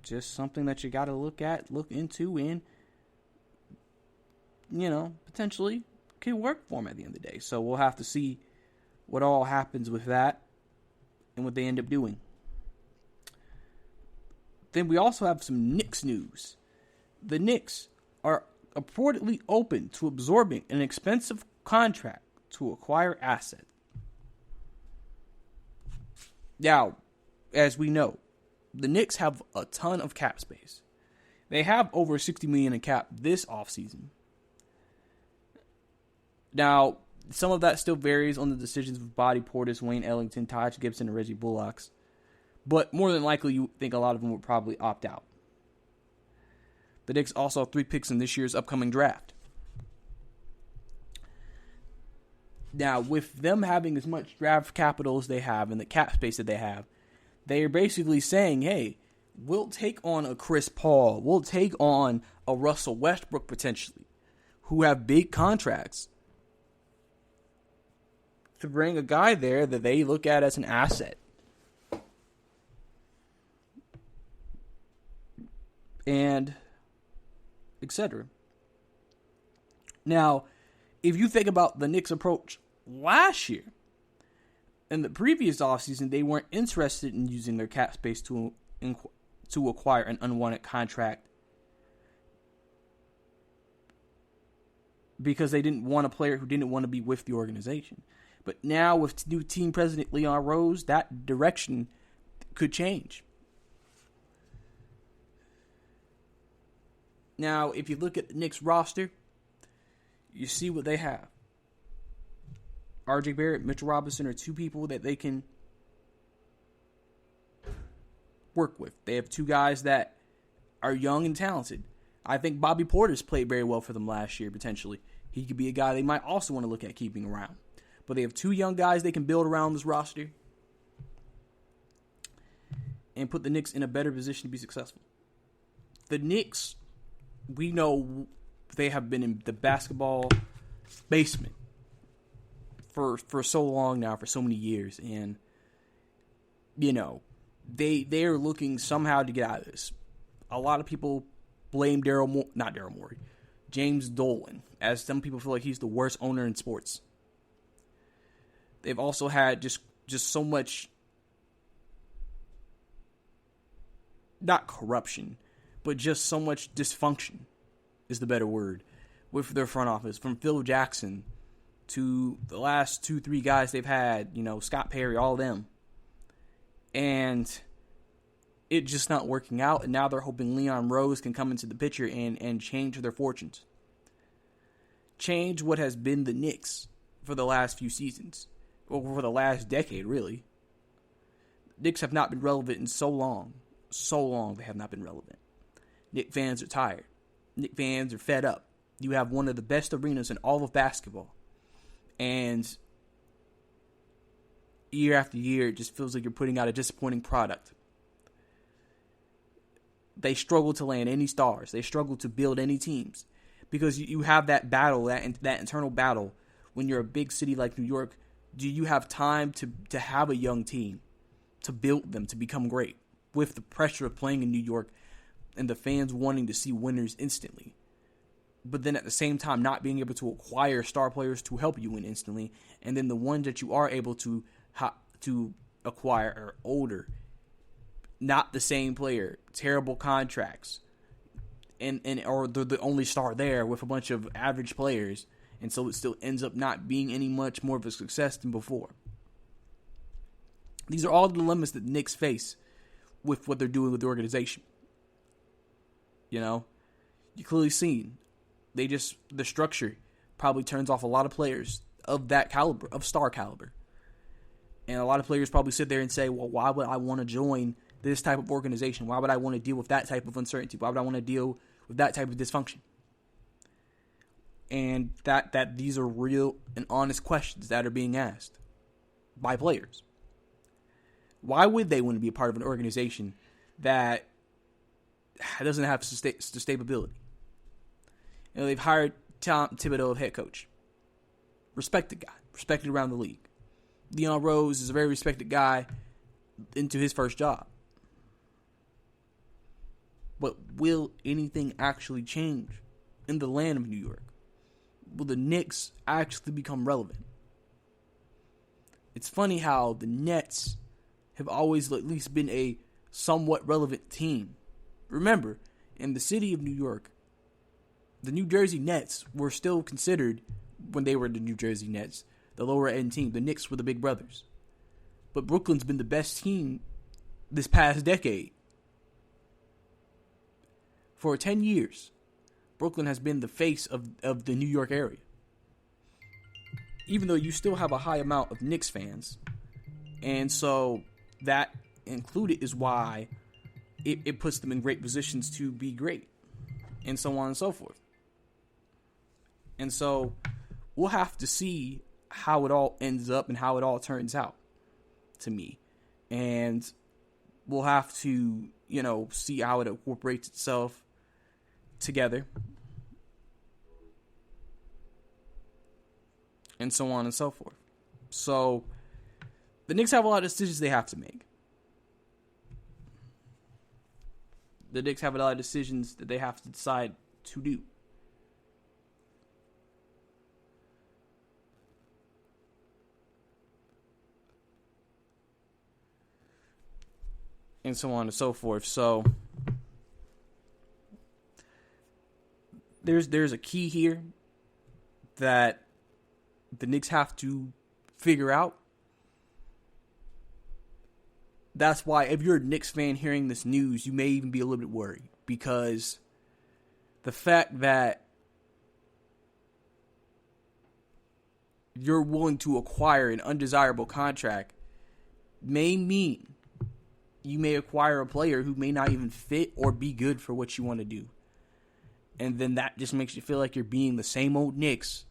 Just something that you got to look into, and, potentially can work for them at the end of the day. So we'll have to see what all happens with that and what they end up doing. Then we also have some Knicks news. The Knicks are reportedly open to absorbing an expensive contract to acquire assets. Now, as we know, the Knicks have a ton of cap space. They have over $60 million in cap this offseason. Now, some of that still varies on the decisions of Bobby Portis, Wayne Ellington, Taj Gibson, and Reggie Bullocks. But more than likely, you think a lot of them would probably opt out. The Knicks also have 3 picks in this year's upcoming draft. Now, with them having as much draft capital as they have and the cap space that they have, they are basically saying, hey, we'll take on a Chris Paul, we'll take on a Russell Westbrook potentially, who have big contracts, to bring a guy there that they look at as an asset. And etc. Now, if you think about the Knicks' approach last year, in the previous offseason, they weren't interested in using their cap space to acquire an unwanted contract because they didn't want a player who didn't want to be with the organization. But now with new team president Leon Rose, that direction could change. Now, if you look at the Knicks roster, you see what they have. RJ Barrett, Mitchell Robinson are 2 people that they can work with. They have 2 guys that are young and talented. I think Bobby Portis played very well for them last year, potentially. He could be a guy they might also want to look at keeping around. But they have 2 young guys they can build around this roster and put the Knicks in a better position to be successful. The Knicks, we know they have been in the basketball basement for so long now, for so many years. And, they're looking somehow to get out of this. A lot of people blame James Dolan, as some people feel like he's the worst owner in sports. They've also had just so much, not corruption, but just so much dysfunction is the better word with their front office. From Phil Jackson to the last 2-3 guys they've had, Scott Perry, all of them. And it's just not working out. And now they're hoping Leon Rose can come into the picture and change their fortunes. Change what has been the Knicks for the last few seasons. Or for the last decade, really. Knicks have not been relevant in so long. So long they have not been relevant. Knicks fans are tired. Knicks fans are fed up. You have one of the best arenas in all of basketball. And year after year, it just feels like you're putting out a disappointing product. They struggle to land any stars. They struggle to build any teams. Because you have that battle, that internal battle. When you're a big city like New York, do you have time to have a young team, to build them, to become great? With the pressure of playing in New York and the fans wanting to see winners instantly. But then at the same time, not being able to acquire star players to help you win instantly. And then the ones that you are able to acquire are older. Not the same player. Terrible contracts. Or they're the only star there with a bunch of average players. And so it still ends up not being any much more of a success than before. These are all the dilemmas that the Knicks face with what they're doing with the organization. You know, you clearly seen the structure probably turns off a lot of players of that caliber, of star caliber. And a lot of players probably sit there and say, well, why would I want to join this type of organization? Why would I want to deal with that type of uncertainty? Why would I want to deal with that type of dysfunction? And that these are real and honest questions that are being asked by players. Why would they want to be a part of an organization that doesn't have stability? You know, they've hired Tom Thibodeau as head coach. Respected guy. Respected around the league. Leon Rose is a very respected guy into his first job. But will anything actually change in the land of New York? Will the Knicks actually become relevant? It's funny how the Nets have always at least been a somewhat relevant team. Remember, in the city of New York, the New Jersey Nets were still considered, when they were the New Jersey Nets, the lower end team. The Knicks were the big brothers. But Brooklyn's been the best team this past decade. For 10 years, Brooklyn has been the face of the New York area. Even though you still have a high amount of Knicks fans. And so that included is why it puts them in great positions to be great. And so on and so forth. And so we'll have to see how it all ends up and how it all turns out to me. And we'll have to, see how it incorporates itself together. And so on and so forth. So the Knicks have a lot of decisions they have to make. The Knicks have a lot of decisions that they have to decide to do. And so on and so forth. So there's a key here that the Knicks have to figure out. That's why if you're a Knicks fan hearing this news, you may even be a little bit worried. Because the fact that you're willing to acquire an undesirable contract may mean you may acquire a player who may not even fit or be good for what you want to do. And then that just makes you feel like you're being the same old Knicks.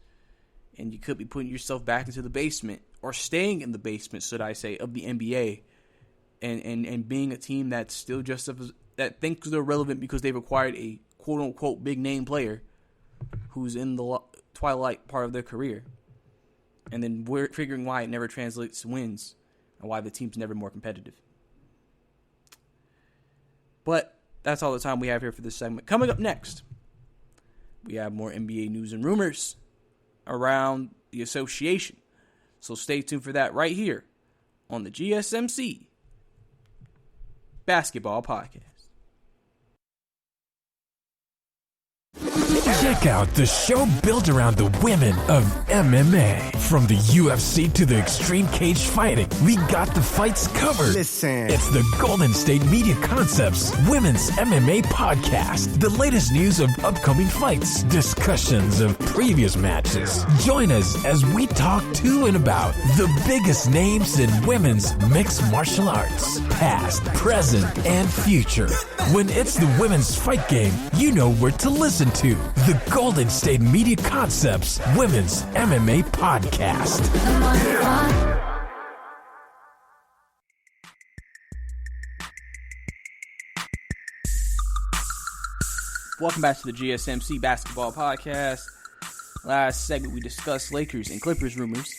And you could be putting yourself back into the basement, or staying in the basement, should I say, of the NBA. And being a team that's still just that thinks they're relevant because they've acquired a quote-unquote big-name player who's in the twilight part of their career. And then we're figuring why it never translates to wins and why the team's never more competitive. But that's all the time we have here for this segment. Coming up next, we have more NBA news and rumors around the association. So stay tuned for that right here on the GSMC Basketball Podcast. Check out the show built around the women of MMA. From the UFC to the extreme cage fighting, we got the fights covered. Listen. It's the Golden State Media Concepts Women's MMA Podcast. The latest news of upcoming fights, discussions of previous matches. Join us as we talk to and about the biggest names in women's mixed martial arts, past, present, and future. When it's the women's fight game, you know where to listen to. The Golden State Media Concepts Women's MMA Podcast. Welcome back to the GSMC Basketball Podcast. Last segment we discussed Lakers and Clippers rumors,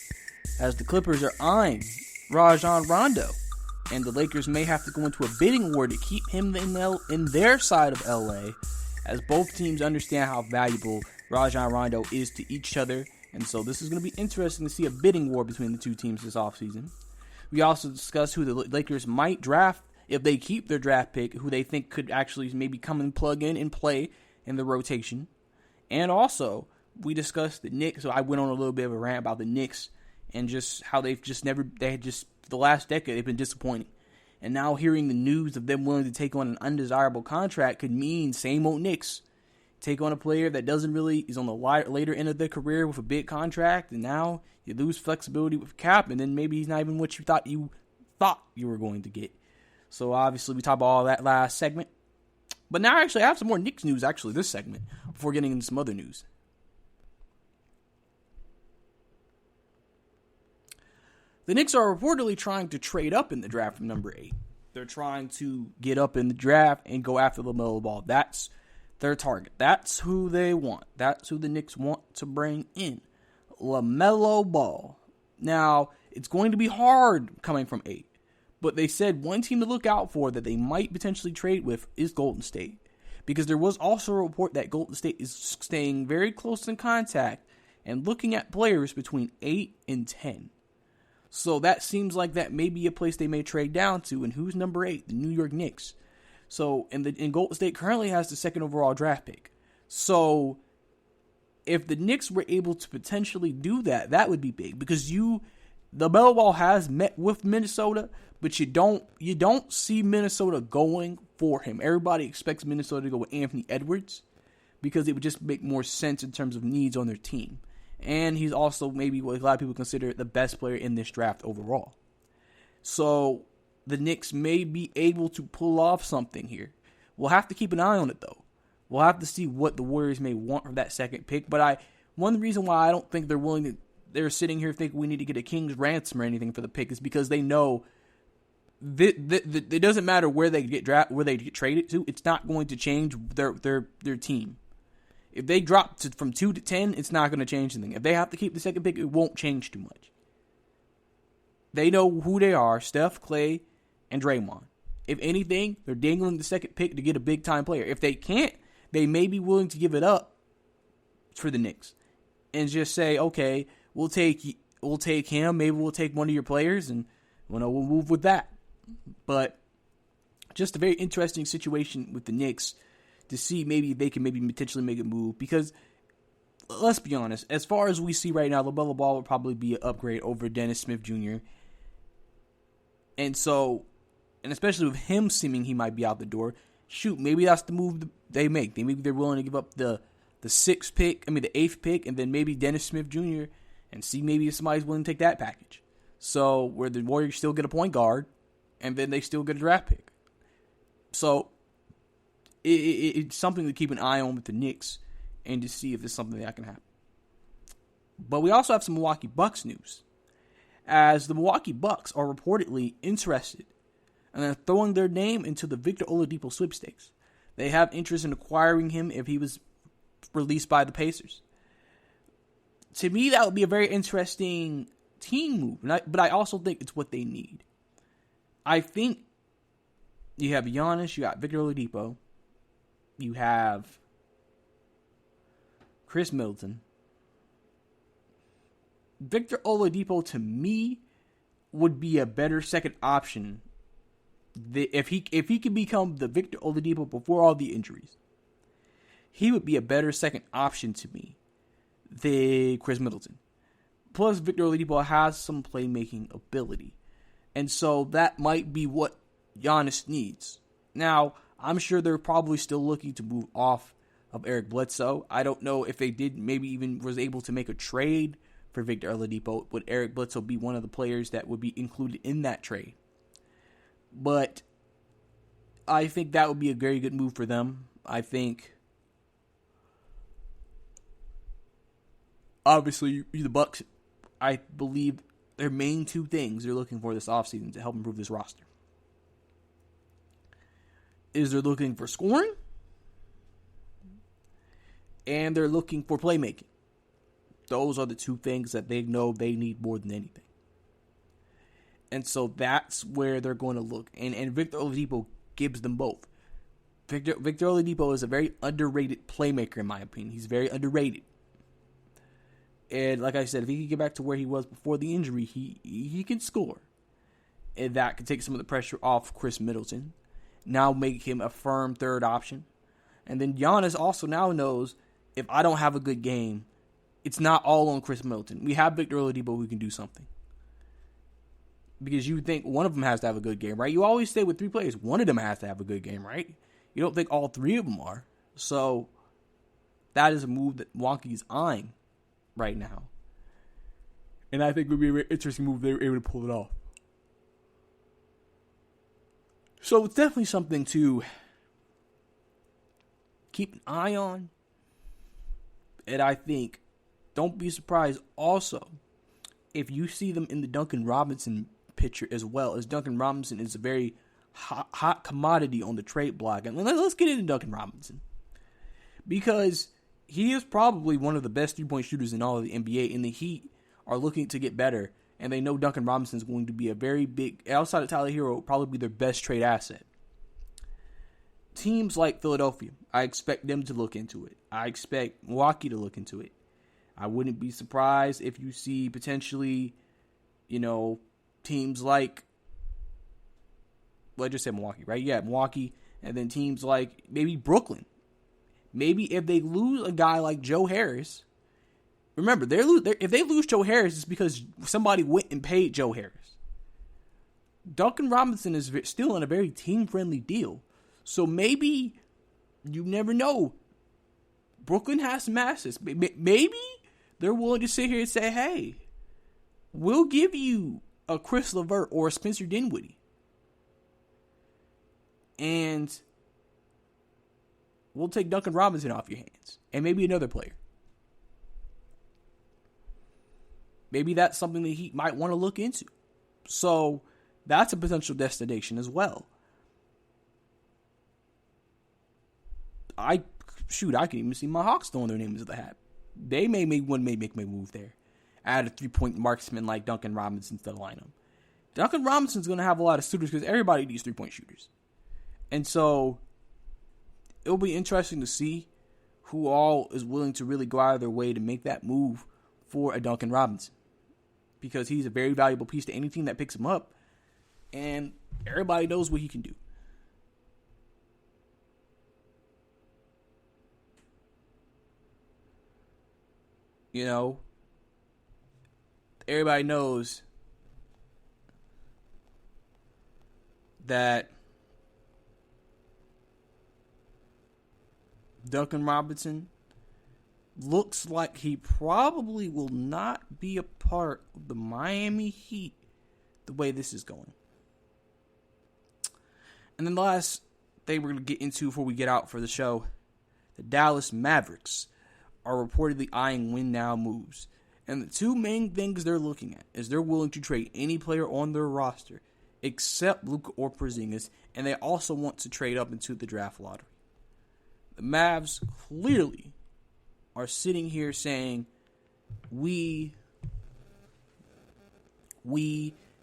as the Clippers are eyeing Rajon Rondo, and the Lakers may have to go into a bidding war to keep him in their side of LA, as both teams understand how valuable Rajon Rondo is to each other. And so this is going to be interesting to see a bidding war between the two teams this offseason. We also discussed who the Lakers might draft if they keep their draft pick, who they think could actually maybe come and plug in and play in the rotation. And also, we discussed the Knicks. So I went on a little bit of a rant about the Knicks and just how the last decade, they've been disappointing. And now hearing the news of them willing to take on an undesirable contract could mean same old Knicks. Take on a player that is on the later end of their career with a big contract, and now you lose flexibility with cap, and then maybe he's not even what you thought you were going to get. So obviously we talked about all that last segment. But now actually I have some more Knicks news this segment before getting into some other news. The Knicks are reportedly trying to trade up in the draft from number 8. They're trying to get up in the draft and go after LaMelo Ball. That's their target. That's who they want. That's who the Knicks want to bring in. LaMelo Ball. Now, it's going to be hard coming from 8. But they said one team to look out for that they might potentially trade with is Golden State. Because there was also a report that Golden State is staying very close in contact and looking at players between 8 and 10. So that seems like that may be a place they may trade down to. And who's number 8? The New York Knicks. So, and Golden State currently has the second overall draft pick. So, if the Knicks were able to potentially do that, that would be big. Because the Melo Ball has met with Minnesota, but you don't see Minnesota going for him. Everybody expects Minnesota to go with Anthony Edwards because it would just make more sense in terms of needs on their team. And he's also maybe what a lot of people consider the best player in this draft overall. So the Knicks may be able to pull off something here. We'll have to keep an eye on it, though. We'll have to see what the Warriors may want from that second pick. But one reason why I don't think they're sitting here thinking we need to get a king's ransom or anything for the pick is because they know it doesn't matter where they get traded to. It's not going to change their team. If they drop from 2 to 10, it's not going to change anything. If they have to keep the second pick, it won't change too much. They know who they are, Steph, Clay, and Draymond. If anything, they're dangling the second pick to get a big-time player. If they can't, they may be willing to give it up for the Knicks and just say, okay, we'll take him. Maybe we'll take one of your players, and we'll move with that. But just a very interesting situation with the Knicks to see maybe they can potentially make a move. Because let's be honest, as far as we see right now, LaMelo Ball would probably be an upgrade over Dennis Smith Jr. And especially with him seeming he might be out the door, maybe that's the move they make. Maybe they're willing to give up the 8th pick, and then maybe Dennis Smith Jr. and see maybe if somebody's willing to take that package. So where the Warriors still get a point guard, and then they still get a draft pick. So it's something to keep an eye on with the Knicks and to see if there's something that can happen. But we also have some Milwaukee Bucks news, as the Milwaukee Bucks are reportedly interested and are throwing their name into the Victor Oladipo sweepstakes. They have interest in acquiring him if he was released by the Pacers. To me, that would be a very interesting team move, but I also think it's what they need. I think you have Giannis, you got Victor Oladipo, you have Chris Middleton. Victor Oladipo, to me, would be a better second option if he could become the Victor Oladipo before all the injuries. He would be a better second option to me than Chris Middleton. Plus, Victor Oladipo has some playmaking ability. And so that might be what Giannis needs. Now, I'm sure they're probably still looking to move off of Eric Bledsoe. I don't know if they did, maybe even was able to make a trade for Victor Oladipo. Would Eric Bledsoe be one of the players that would be included in that trade? But I think that would be a very good move for them. I think obviously, the Bucks, I believe their main two things they're looking for this offseason to help improve this roster is they're looking for scoring and they're looking for playmaking. Those are the two things that they know they need more than anything. And so that's where they're going to look. And Victor Oladipo gives them both. Victor Oladipo is a very underrated playmaker, in my opinion. He's very underrated. And like I said, if he can get back to where he was before the injury, he can score. And that can take some of the pressure off Chris Middleton. Now make him a firm third option. And then Giannis also now knows, if I don't have a good game, it's not all on Chris Middleton. We have Victor Oladipo who can do something. Because you think one of them has to have a good game, right? You always say with three players, one of them has to have a good game, right? You don't think all three of them are. So that is a move that Milwaukee's eyeing right now. And I think it would be a very interesting move if they were able to pull it off. So it's definitely something to keep an eye on. And I think, don't be surprised also if you see them in the Duncan Robinson picture as well, as Duncan Robinson is a very hot commodity on the trade block. And let's get into Duncan Robinson, because he is probably one of the best three-point shooters in all of the NBA, and the Heat are looking to get better, and they know Duncan Robinson is going to be a very big, outside of Tyler Hero, probably be their best trade asset. Teams like Philadelphia, I expect them to look into it. I expect Milwaukee to look into it. I wouldn't be surprised if you see potentially, teams like, well, I just said Milwaukee, right? Yeah, Milwaukee, and then teams like maybe Brooklyn. Maybe if they lose a guy like Joe Harris, remember, if they lose Joe Harris, it's because somebody went and paid Joe Harris. Duncan Robinson is still on a very team-friendly deal. So maybe, you never know, Brooklyn has some assets. Maybe they're willing to sit here and say, hey, we'll give you a Chris LeVert or a Spencer Dinwiddie. And we'll take Duncan Robinson off your hands. And maybe another player. Maybe that's something that he might want to look into. So that's a potential destination as well. I can even see my Hawks throwing their names at the hat. They may make a move there. Add a 3-point marksman like Duncan Robinson to the lineup. Duncan Robinson's going to have a lot of suitors because everybody needs 3-point shooters. And so it'll be interesting to see who all is willing to really go out of their way to make that move for a Duncan Robinson. Because he's a very valuable piece to any team that picks him up. And everybody knows what he can do. Everybody knows that Duncan Robinson looks like he probably will not be a part of the Miami Heat the way this is going. And then the last thing we're going to get into before we get out for the show, the Dallas Mavericks are reportedly eyeing win-now moves. And the two main things they're looking at is they're willing to trade any player on their roster except Luka or Porzingis, and they also want to trade up into the draft lottery. The Mavs clearly are sitting here saying, we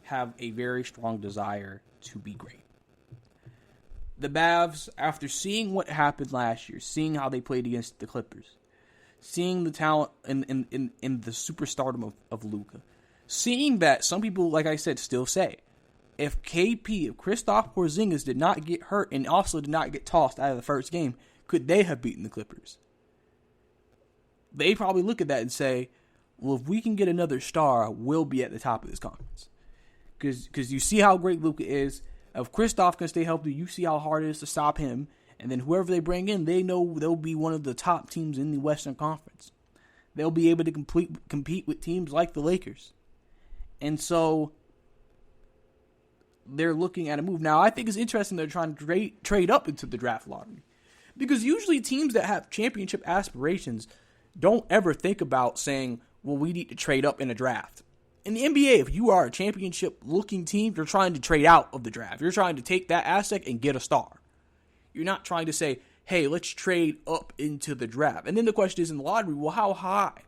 have a very strong desire to be great. The Mavs, after seeing what happened last year, seeing how they played against the Clippers, seeing the talent in the superstardom of Luka, seeing that some people, like I said, still say, if Kristaps Porzingis did not get hurt and also did not get tossed out of the first game, could they have beaten the Clippers? They probably look at that and say, well, if we can get another star, we'll be at the top of this conference. Because you see how great Luka is. If Kristaps can stay healthy, you see how hard it is to stop him. And then whoever they bring in, they know they'll be one of the top teams in the Western Conference. They'll be able to compete with teams like the Lakers. And so they're looking at a move. Now, I think it's interesting they're trying to trade up into the draft lottery. Because usually teams that have championship aspirations don't ever think about saying, well, we need to trade up in a draft. In the NBA, if you are a championship-looking team, you're trying to trade out of the draft. You're trying to take that asset and get a star. You're not trying to say, hey, let's trade up into the draft. And then the question is in the lottery, well, how high?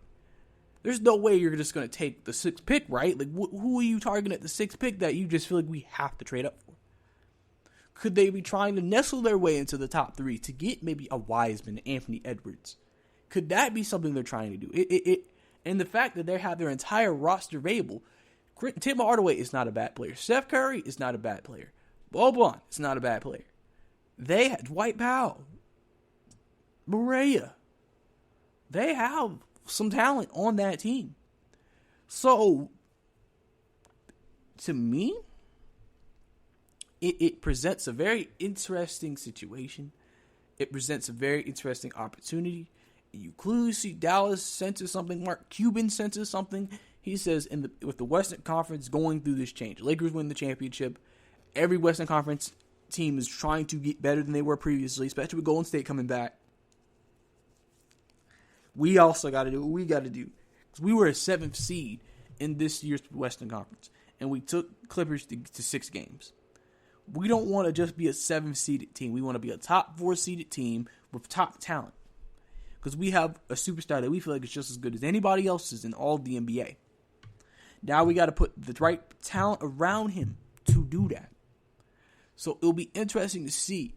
There's no way you're just going to take the 6th pick, right? Like, who are you targeting at the 6th pick that you just feel like we have to trade up for? Could they be trying to nestle their way into the top 3 to get maybe a Wiseman, Anthony Edwards? Could that be something they're trying to do? And the fact that they have their entire roster available, Tim Hardaway is not a bad player. Steph Curry is not a bad player. Boban is not a bad player. They had Dwight Powell, Maria. They have some talent on that team. So, to me, it presents a very interesting situation. It presents a very interesting opportunity. You clearly see Dallas senses something. Mark Cuban senses something. He says, with the Western Conference going through this change, Lakers win the championship. Every Western Conference team is trying to get better than they were previously, especially with Golden State coming back. We also got to do what we got to do. Because we were a 7th seed in this year's Western Conference. And we took Clippers to 6 games. We don't want to just be a 7th-seeded team. We want to be a top 4-seeded team with top talent. Because we have a superstar that we feel like is just as good as anybody else's in all of the NBA. Now we got to put the right talent around him to do that. So it'll be interesting to see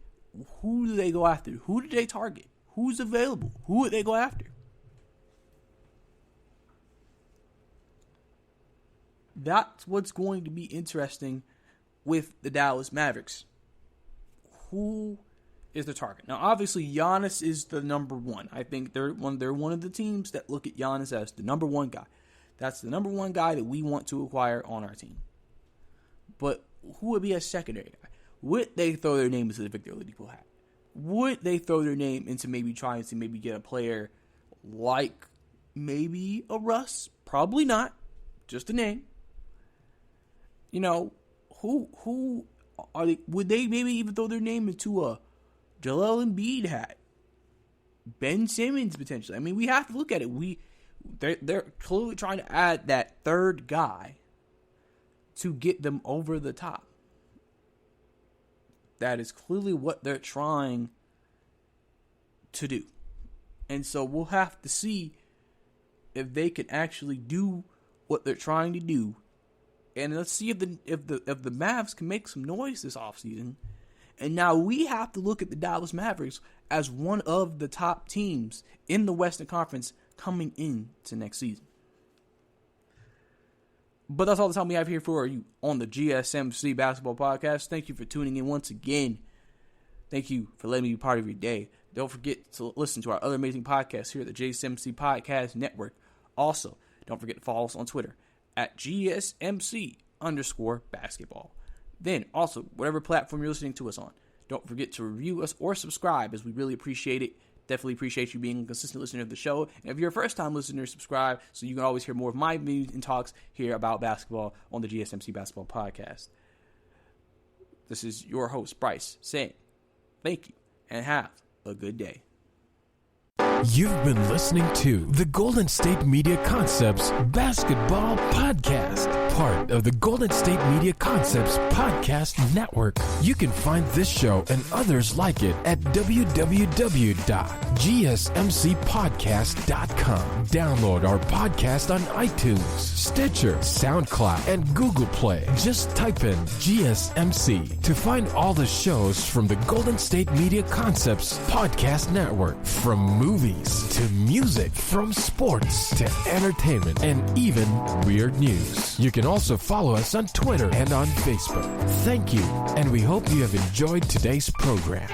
who do they go after? Who do they target? Who's available? Who would they go after? That's what's going to be interesting with the Dallas Mavericks. Who is the target? Now, obviously, Giannis is the number one. I think they're one of the teams that look at Giannis as the number one guy. That's the number one guy that we want to acquire on our team. But who would be a secondary guy? Would they throw their name into the Victor Oladipo hat? Would they throw their name into maybe trying to maybe get a player like maybe a Russ? Probably not. Just a name. You know, who are they? Would they maybe even throw their name into a Joel Embiid hat? Ben Simmons potentially. I mean, we have to look at it. They're clearly trying to add that third guy to get them over the top. That is clearly what they're trying to do. And so we'll have to see if they can actually do what they're trying to do. And let's see if the Mavs can make some noise this offseason. And now we have to look at the Dallas Mavericks as one of the top teams in the Western Conference coming into next season. But that's all the time we have here for you on the GSMC Basketball Podcast. Thank you for tuning in once again. Thank you for letting me be part of your day. Don't forget to listen to our other amazing podcasts here at the GSMC Podcast Network. Also, don't forget to follow us on Twitter at GSMC_basketball. Then, also, whatever platform you're listening to us on, don't forget to review us or subscribe, as we really appreciate it. Definitely appreciate you being a consistent listener of the show. And if you're a first-time listener, subscribe so you can always hear more of my views and talks here about basketball on the GSMC Basketball Podcast. This is your host, Brice, saying thank you and have a good day. You've been listening to the Golden State Media Concepts Basketball Podcast, part of the Golden State Media Concepts Podcast Network. You can find this show and others like it at www.gsmcpodcast.com. Download our podcast on iTunes, Stitcher, SoundCloud, and Google Play. Just type in GSMC to find all the shows from the Golden State Media Concepts Podcast Network, from movies to music, from sports to entertainment, and even weird news. You can also follow us on Twitter and on Facebook. Thank you, and we hope you have enjoyed today's program.